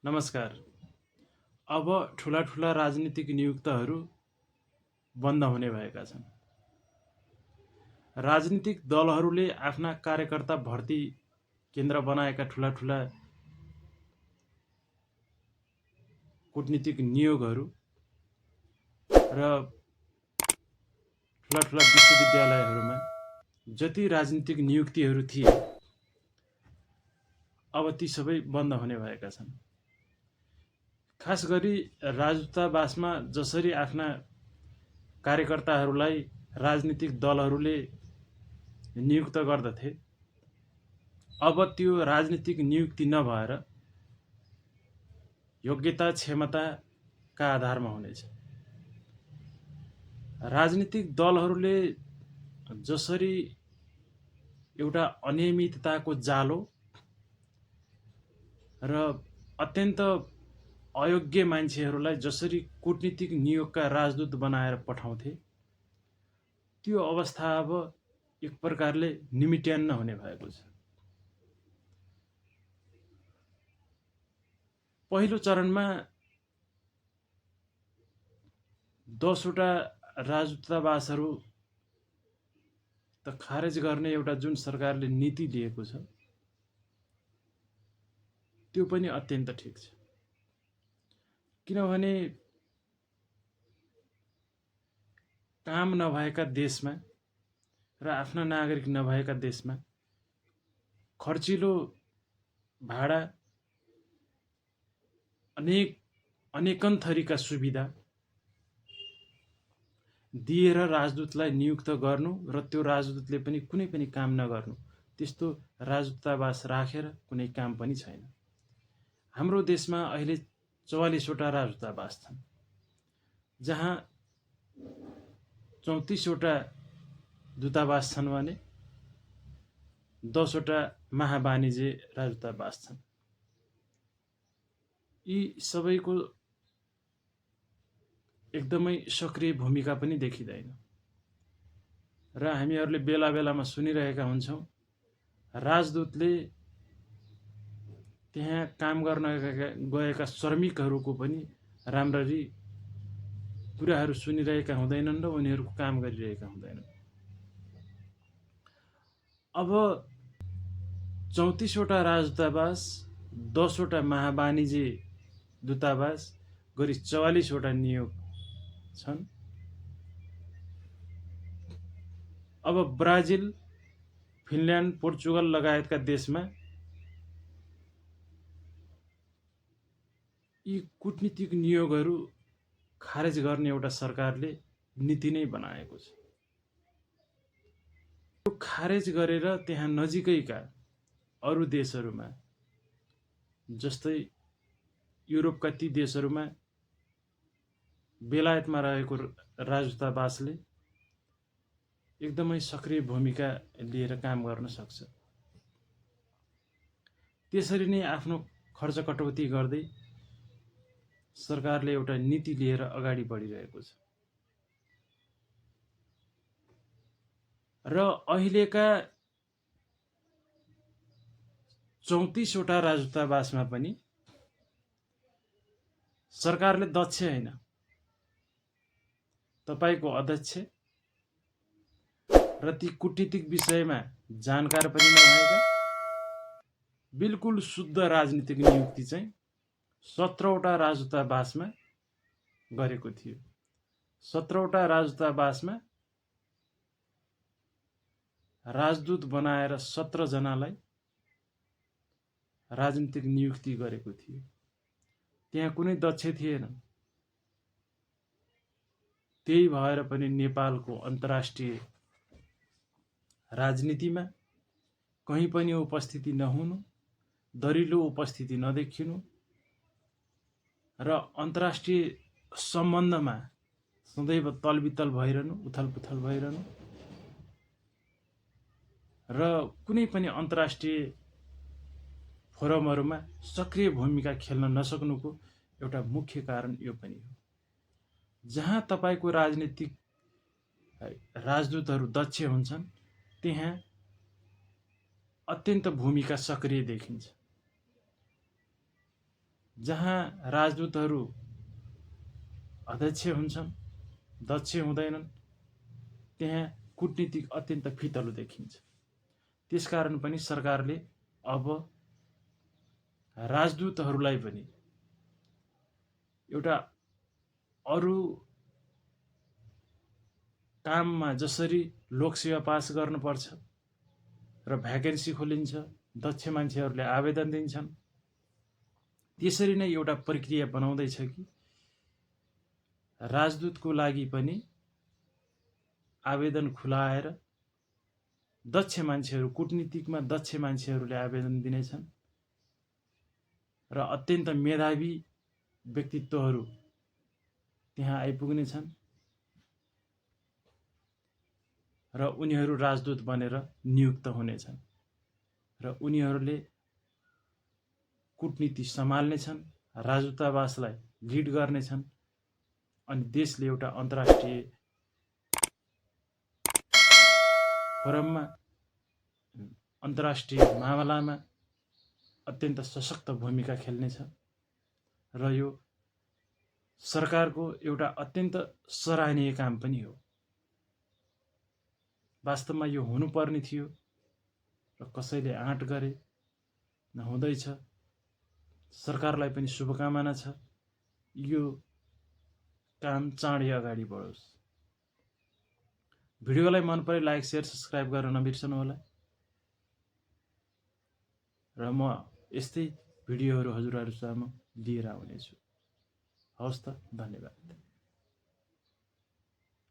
नमस्कार। अब ठुला ठुला राजनीतिक नियुक्तहरू बन्द हुने भएका छन्। राजनीतिक दलहरूले आफ्ना कार्यकर्ता भर्ती केन्द्र बनाएका ठुला ठुला कूटनीतिक नियोगहरू र ठुला ठुला विश्वविद्यालयहरूमा जति राजनीतिक नियुक्तिहरू थिए अब ती सबै बन्द हुने भएका छन्। खास गरी राजदूतावासमा जसरी आफ्ना कार्यकर्ताहरूलाई राजनीतिक दलहरूले नियुक्त गर्दथे, अब त्यो राजनीतिक नियुक्ति नभएर योग्यता क्षमताका आधारमा हुनेछ। राजनीतिक दलहरूले जसरी एउटा अनियमितताको जालो र अत्यन्त अयोग्य मान्छेहरूलाई जसरी कूटनीतिक नियोगका राजदूत बनाएर पठाउँथे, त्यो अवस्था अब एक प्रकारले निमिट्यान्न हुने भएको छ। पहिलो चरणमा 10 वटा राजदूतावासहरू त खारेज गर्ने एउटा जुन सरकारले नीति लिएको छ, त्यो पनि अत्यन्त ठिक छ। किनभने काम नभएका देशमा र आफ्ना नागरिक नभएका देशमा खर्चिलो भाडा, अनेकन थरीका सुविधा दिएर राजदूतलाई नियुक्त गर्नु र त्यो राजदूतले पनि कुनै पनि काम नगर्नु, त्यस्तो राजदूतावास राखेर कुनै काम पनि छैन। हाम्रो देशमा अहिले 44 वटा राजदूतावास छन्, जहाँ 34 वटा दूतावास छन् भने 10 वटा महावाणिज्य राजदूतावास छन्। यी सबैको एकदमै सक्रिय भूमिका पनि देखिँदैन र हामीहरूले बेला बेलामा सुनिरहेका हुन्छौँ, राजदूतले त्यहाँ काम गर्न गएका श्रमिकहरूको पनि राम्ररी कुराहरू सुनिरहेका हुँदैनन् र उनीहरूको काम गरिरहेका हुँदैनन्। अब 34 वटा राजदूतावास, 10 वटा महावाणिज्य दूतावास गरी 44 वटा नियोग छन्। अब ब्राजिल, फिनल्यान्ड, पोर्चुगल लगायतका देशमा यी कूटनीतिक नियोगहरू खारेज गर्ने एउटा सरकारले नीति नै बनाएको छ। त्यो खारेज गरेर त्यहाँ नजिकैका अरू देशहरूमा, जस्तै युरोपका ती देशहरूमा बेलायतमा रहेको राजदूतावासले एकदमै सक्रिय भूमिका लिएर काम गर्न सक्छ। त्यसरी नै आफ्नो खर्च कटौती गर्दै सरकारले एउटा नीति लिएर अगाडि बढिरहेको छ। र अहिलेका 34 वटा राजदूतावासमा पनि सरकारले दक्ष होइन, तपाईको अध्यक्ष र ती कूटनीतिक विषयमा जानकार पनि नभएका बिल्कुल शुद्ध राजनीतिक नियुक्ति चाहिँ 17 वटा राजदूतावासमा गरेको थियो। 17 वटा राजदूतावासमा राजदूत बनाएर 17 जनालाई राजनीतिक नियुक्ति गरेको थियो। त्यहाँ कुनै दक्ष थिएन। त्यही भएर पनि नेपालको अन्तर्राष्ट्रिय राजनीतिमा कहीँ पनि उपस्थिति नहुनु, दरिलो उपस्थिति नदेखिनु र अन्तर्राष्ट्रिय सम्बन्धमा सदैव तलबितल भइरहनु, उथलपुथल भइरहनु र कुनै पनि अन्तर्राष्ट्रिय फोरमहरूमा सक्रिय भूमिका खेल्न नसक्नुको एउटा मुख्य कारण यो पनि हो। जहाँ तपाईको राजनीतिक राजदूतहरू दक्ष हुन्छन्, त्यहाँ अत्यन्त भूमिका सक्रिय देखिन्छ। जहाँ राजदूतहरू अध्यक्ष हुन्छन्, दक्ष हुँदैनन्, त्यहाँ कूटनीतिक अत्यन्त फितलो देखिन्छ। त्यसकारण पनि सरकारले अब राजदूतहरूलाई पनि एउटा अरू काममा जसरी लोकसेवा पास गर्नुपर्छ र भ्याकेन्सी खोलिन्छ, दक्ष मान्छेहरूले आवेदन दिन्छन्, त्यसरी नै एउटा प्रक्रिया बनाउँदैछ कि राजदूतको लागि पनि आवेदन खुलाएर दक्ष मान्छेहरू, कूटनीतिकमा दक्ष मान्छेहरूले आवेदन दिनेछन् र अत्यन्त मेधावी व्यक्तित्वहरू त्यहाँ आइपुग्नेछन् र उनीहरू राजदूत बनेर नियुक्त हुनेछन् र उनीहरूले कूटनीति सम्हाल्नेछन्, राजदूतावासलाई लिड गर्नेछन् अनि देशले एउटा अन्तर्राष्ट्रिय फोरममा, अन्तर्राष्ट्रिय मामलामा अत्यन्त सशक्त भूमिका खेल्नेछ र यो सरकारको एउटा अत्यन्त सराहनीय काम पनि हो। वास्तवमा यो हुनुपर्ने थियो र कसैले आँट गरे, नहुँदैछ। सरकारलाई पनि शुभकामना छ, यो काम चाँडै अगाडि बढोस्। भिडियोलाई मन परे लाइक, शेयर, सब्स्क्राइब गर्न नबिर्सनु होला र म यस्तै भिडियोहरू हजुरहरूसम्म लिएर आउनेछु। हवस् त, धन्यवाद।